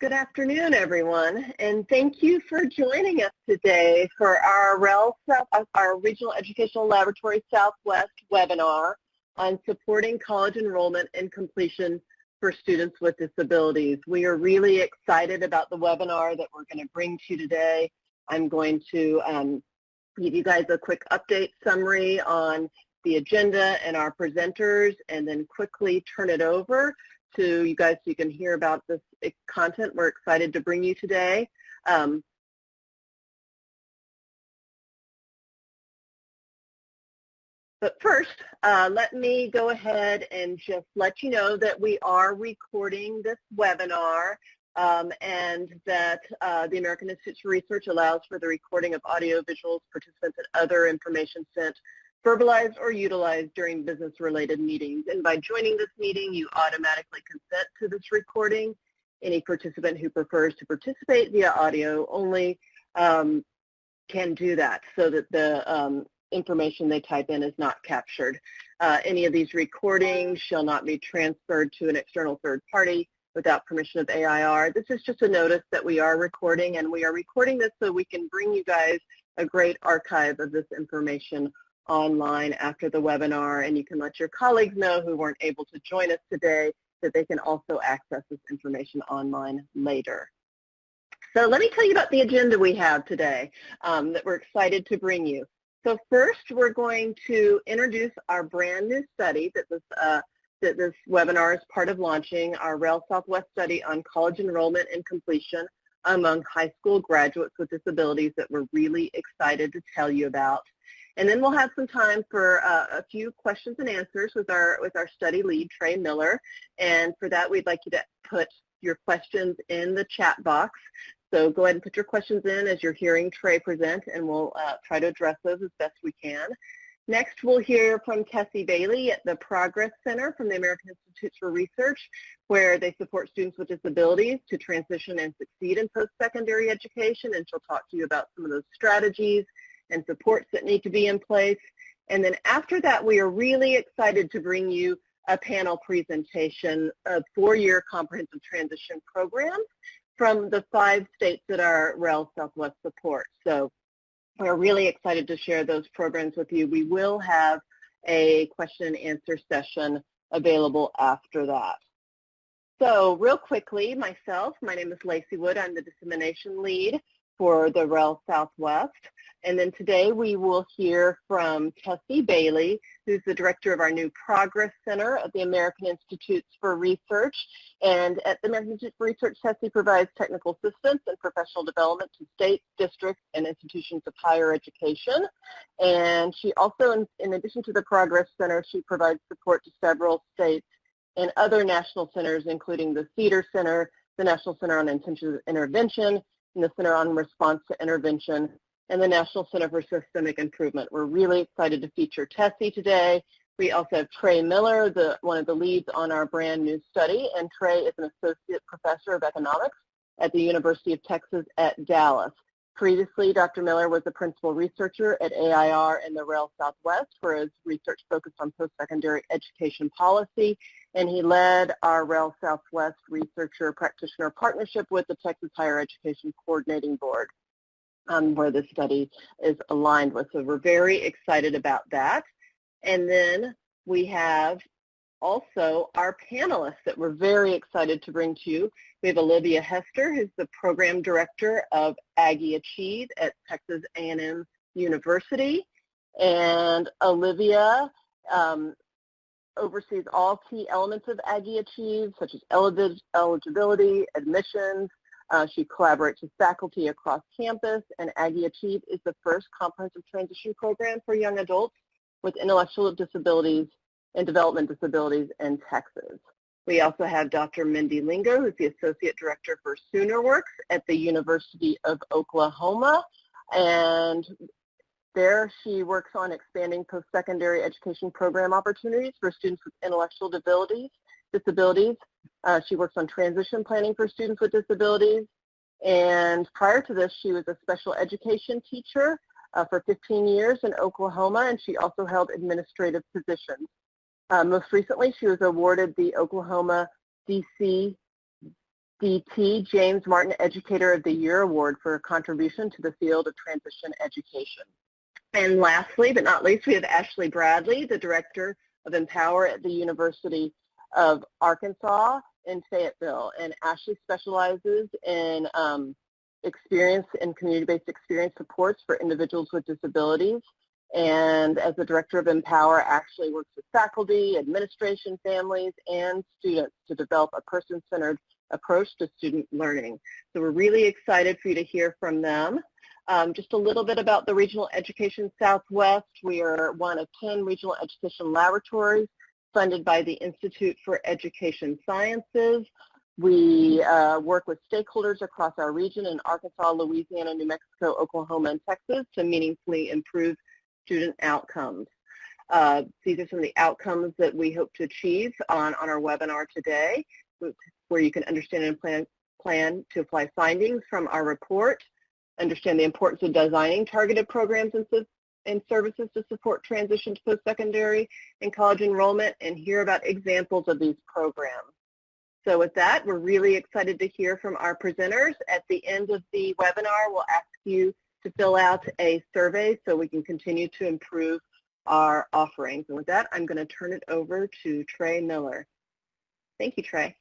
Good afternoon, everyone, and thank you for joining us today for our our Regional Educational Laboratory Southwest webinar on supporting college enrollment and completion for students with disabilities. We are really excited about the webinar that we're going to bring to you today. I'm going to give you guys a quick update summary on the agenda and our presenters, and then quickly turn it over to you guys so you can hear about this content we're excited to bring you today. But first, let me go ahead and just let you know that we are recording this webinar and that the American Institute for Research allows for the recording of audio, visuals, participants, and other information sent, verbalized, or utilized during business-related meetings. And by joining this meeting, you automatically consent to this recording. Any participant who prefers to participate via audio only can do that so that the information they type in is not captured. Any of these recordings shall not be transferred to an external third party without permission of AIR. This is just a notice that we are recording, and we are recording this so we can bring you guys a great archive of this information online after the webinar, and you can let your colleagues know who weren't able to join us today that they can also access this information online later. So let me tell you about the agenda we have today that we're excited to bring you. So first, we're going to introduce our brand new study that this webinar is part of launching, our REL Southwest study on college enrollment and completion among high school graduates with disabilities that we're really excited to tell you about. And then we'll have some time for a few questions and answers with our study lead, Trey Miller. And for that, we'd like you to put your questions in the chat box. So go ahead and put your questions in as you're hearing Trey present, and we'll try to address those as best we can. Next, we'll hear from Tessie Bailey at the Progress Center from the American Institute for Research, where they support students with disabilities to transition and succeed in post-secondary education, and she'll talk to you about some of those strategies and supports that need to be in place. And then after that, we are really excited to bring you a panel presentation of 4-year comprehensive transition programs from the 5 states that our REL Southwest supports. So we're really excited to share those programs with you. We will have a question and answer session available after that. So real quickly, my name is Lacy Wood. I'm the dissemination lead for the REL Southwest. And then today we will hear from Tessie Bailey, who's the director of our new Progress Center at the American Institutes for Research. And at the American Institute for Research, Tessie provides technical assistance and professional development to states, districts, and institutions of higher education. And she also, in addition to the Progress Center, she provides support to several states and other national centers, including the Cedar Center, the National Center on Intensive Intervention, and the Center on Response to Intervention, and the National Center for Systemic Improvement. We're really excited to feature Tessie today. We also have Trey Miller, one of the leads on our brand new study, and Trey is an associate professor of economics at the University of Texas at Dallas. Previously, Dr. Miller was a principal researcher at AIR in the REL Southwest, where his research focused on post-secondary education policy, and he led our REL Southwest researcher practitioner partnership with the Texas Higher Education Coordinating Board, where this study is aligned with. So we're very excited about that. And then we have also our panelists that we're very excited to bring to you. We have Olivia Hester, who's the program director of Aggie Achieve at Texas A&M University. And Olivia oversees all key elements of Aggie Achieve, such as eligibility, admissions. She collaborates with faculty across campus, and Aggie Achieve is the first comprehensive transition program for young adults with intellectual disabilities and development disabilities in Texas. We also have Dr. Mindy Lingo, who's the Associate Director for SoonerWorks at the University of Oklahoma, and there she works on expanding post-secondary education program opportunities for students with intellectual disabilities. She works on transition planning for students with disabilities, and prior to this she was a special education teacher for 15 years in Oklahoma, and she also held administrative positions. Most recently, she was awarded the Oklahoma DC the T. James Martin Educator of the Year Award for contribution to the field of transition education. And lastly, but not least, we have Ashley Bradley, the Director of Empower at the University of Arkansas in Fayetteville. And Ashley specializes in experience and community-based experience supports for individuals with disabilities. And as the Director of Empower, Ashley works with faculty, administration, families, and students to develop a person-centered approach to student learning. So we're really excited for you to hear from them. Just a little bit about the Regional Education Southwest. We are one of 10 regional education laboratories funded by the Institute for Education Sciences. We work with stakeholders across our region in Arkansas, Louisiana, New Mexico, Oklahoma, and Texas to meaningfully improve student outcomes. These are some of the outcomes that we hope to achieve on our webinar today, where you can understand and plan to apply findings from our report, understand the importance of designing targeted programs and services to support transition to post-secondary and college enrollment, and hear about examples of these programs. So with that, we're really excited to hear from our presenters. At the end of the webinar, we'll ask you to fill out a survey so we can continue to improve our offerings. And with that, I'm going to turn it over to Trey Miller. Thank you, Trey.